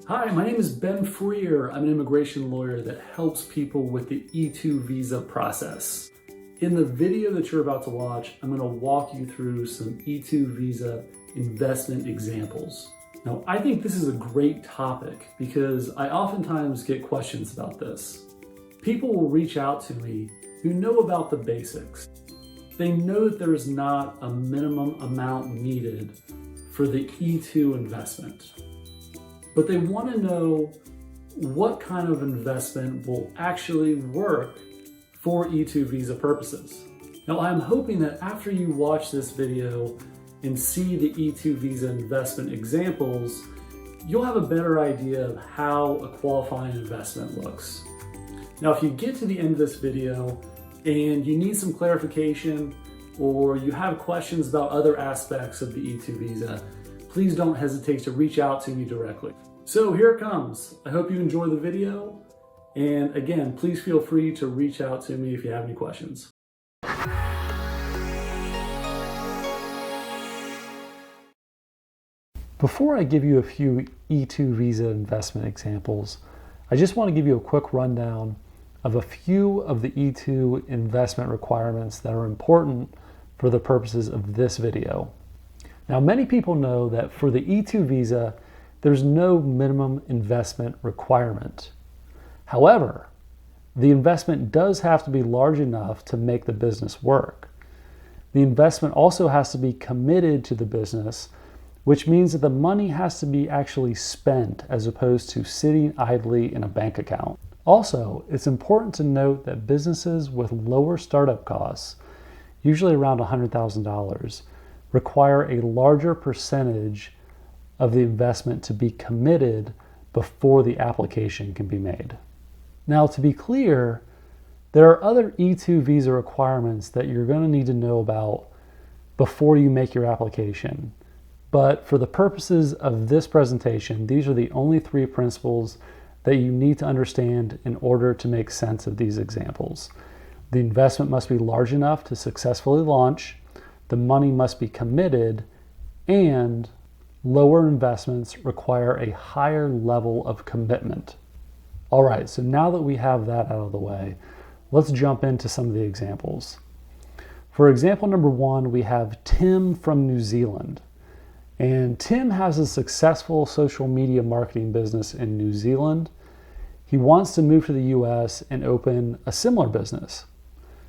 Hi, my name is Ben Freer. I'm an immigration lawyer that helps people with the E-2 visa process. In the video that you're about to watch, I'm going to walk you through some E-2 visa investment examples. Now, I think this is a great topic because I oftentimes get questions about this. People will reach out to me who know about the basics. They know that there is not a minimum amount needed for the E-2 investment, but they want to know what kind of investment will actually work for E-2 visa purposes. Now, I'm hoping that after you watch this video and see the E-2 visa investment examples, you'll have a better idea of how a qualifying investment looks. Now, if you get to the end of this video and you need some clarification or you have questions about other aspects of the E-2 visa, please don't hesitate to reach out to me directly. So here it comes. I hope you enjoy the video. And again, please feel free to reach out to me if you have any questions. Before I give you a few E-2 visa investment examples, I just want to give you a quick rundown of a few of the E-2 investment requirements that are important for the purposes of this video. Now, many people know that for the E-2 visa, there's no minimum investment requirement. However, the investment does have to be large enough to make the business work. The investment also has to be committed to the business, which means that the money has to be actually spent as opposed to sitting idly in a bank account. Also, it's important to note that businesses with lower startup costs, usually around $100,000, require a larger percentage of the investment to be committed before the application can be made. Now, to be clear, there are other E-2 visa requirements that you're going to need to know about before you make your application. But for the purposes of this presentation, these are the only three principles that you need to understand in order to make sense of these examples. The investment must be large enough to successfully launch, the money must be committed, and lower investments require a higher level of commitment. All right, so now that we have that out of the way, let's jump into some of the examples. For example number one, we have Tim from New Zealand. And Tim has a successful social media marketing business in New Zealand. He wants to move to the US and open a similar business.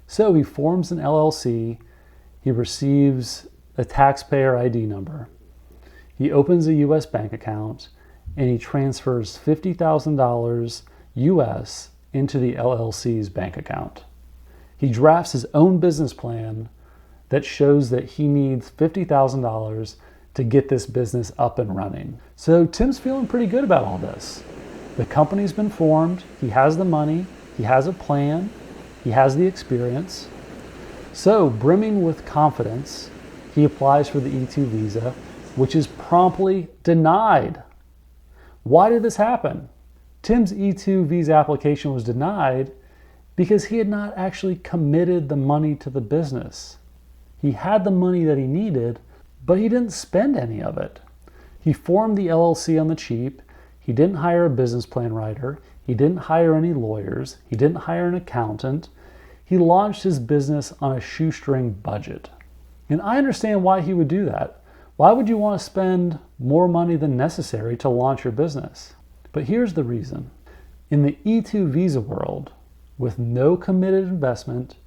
So he forms an LLC, he receives a taxpayer ID number, he opens a US bank account, and he transfers $50,000 US into the LLC's bank account. He drafts his own business plan that shows that he needs $50,000 to get this business up and running. So Tim's feeling pretty good about all this. The company's been formed, he has the money, he has a plan, he has the experience. So, brimming with confidence, he applies for the E-2 visa, which is promptly denied. Why did this happen? Tim's E-2 visa application was denied because he had not actually committed the money to the business. He had the money that he needed, but he didn't spend any of it. He formed the LLC on the cheap. He didn't hire a business plan writer. He didn't hire any lawyers. He didn't hire an accountant. He launched his business on a shoestring budget. And I understand why he would do that. Why would you want to spend more money than necessary to launch your business? But here's the reason. In the E-2 visa world, with no committed investment,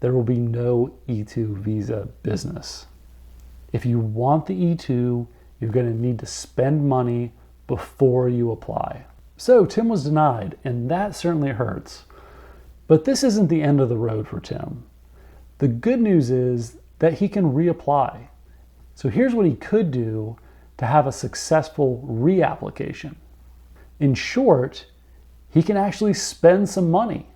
there will be no E-2 visa business. If you want the E-2, you're going to need to spend money before you apply. So Tim was denied, and that certainly hurts. But this isn't the end of the road for Tim. The good news is that he can reapply. So here's what he could do to have a successful reapplication. In short, he can actually spend some money.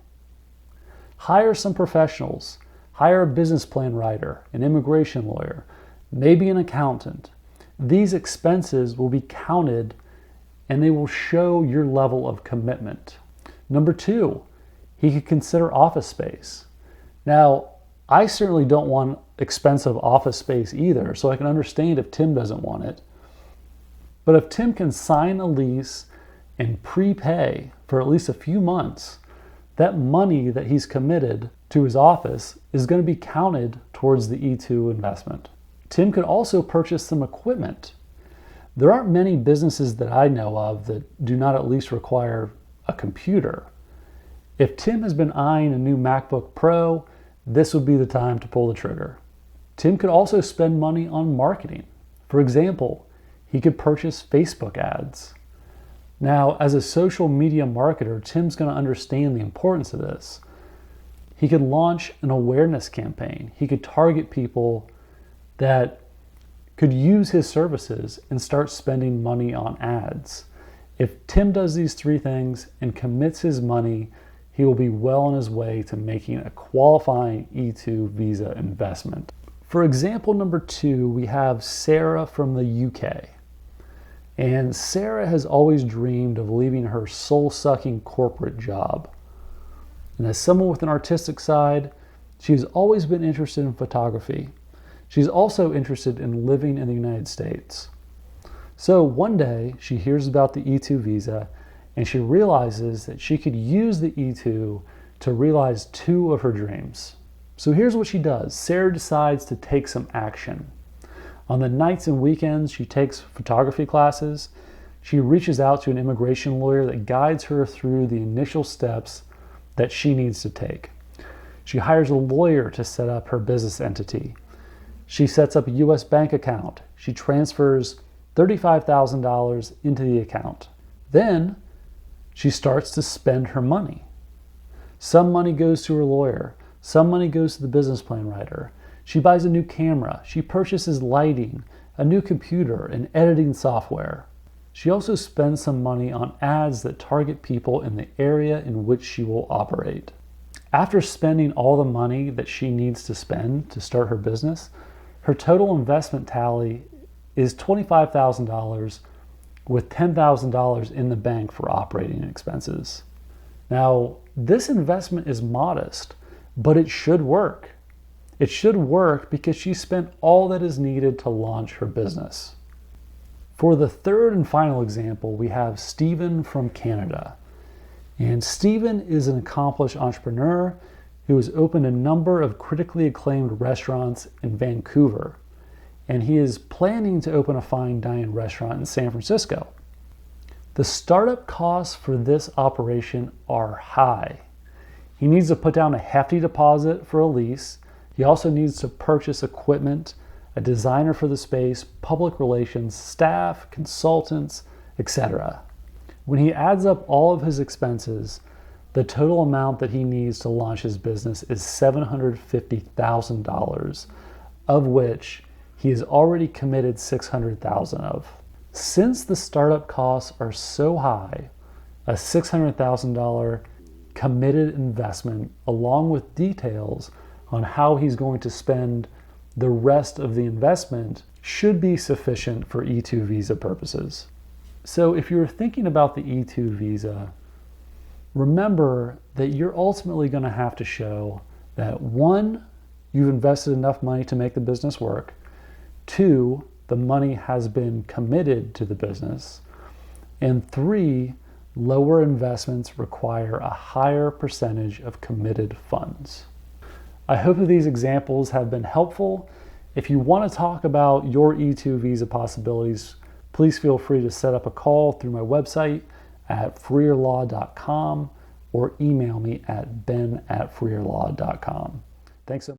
Hire some professionals. Hire a business plan writer, an immigration lawyer, maybe an accountant. These expenses will be counted and they will show your level of commitment. Number two, he could consider office space. Now, I certainly don't want expensive office space either, so I can understand if Tim doesn't want it. But if Tim can sign a lease and prepay for at least a few months, that money that he's committed to his office is going to be counted towards the E2 investment. Tim could also purchase some equipment. There aren't many businesses that I know of that do not at least require a computer. If Tim has been eyeing a new MacBook Pro, this would be the time to pull the trigger. Tim could also spend money on marketing. For example, he could purchase Facebook ads. Now, as a social media marketer, Tim's going to understand the importance of this. He could launch an awareness campaign. He could target people that could use his services and start spending money on ads. If Tim does these three things and commits his money, he will be well on his way to making a qualifying E2 visa investment. For example number 2, we have Sarah from the UK. And Sarah has always dreamed of leaving her soul-sucking corporate job. And as someone with an artistic side, she's always been interested in photography. She's also interested in living in the United States. So one day she hears about the E2 visa and she realizes that she could use the E2 to realize 2 of her dreams. So here's what she does. Sarah decides to take some action. On the nights and weekends, she takes photography classes. She reaches out to an immigration lawyer that guides her through the initial steps that she needs to take. She hires a lawyer to set up her business entity. She sets up a U.S. bank account. She transfers $35,000 into the account. Then she starts to spend her money. Some money goes to her lawyer. Some money goes to the business plan writer. She buys a new camera. She purchases lighting, a new computer, and editing software. She also spends some money on ads that target people in the area in which she will operate. After spending all the money that she needs to spend to start her business, her total investment tally is $25,000 with $10,000 in the bank for operating expenses. Now, this investment is modest, but it should work. It should work because she spent all that is needed to launch her business. For the third and final example, we have Stephen from Canada. And Stephen is an accomplished entrepreneur who has opened a number of critically acclaimed restaurants in Vancouver. And he is planning to open a fine dining restaurant in San Francisco. The startup costs for this operation are high. He needs to put down a hefty deposit for a lease. He also needs to purchase equipment, a designer for the space, public relations, staff, consultants, etc. When he adds up all of his expenses, the total amount that he needs to launch his business is $750,000, of which he has already committed $600,000 of. Since the startup costs are so high, a $600,000 committed investment, along with details on how he's going to spend the rest of the investment, should be sufficient for E2 visa purposes. So if you're thinking about the E2 visa, remember that you're ultimately going to have to show that 1, you've invested enough money to make the business work. 2, the money has been committed to the business. And 3, lower investments require a higher percentage of committed funds. I hope that these examples have been helpful. If you want to talk about your E2 visa possibilities, please feel free to set up a call through my website at freerlaw.com or email me at ben@freerlaw.com. Thanks so much.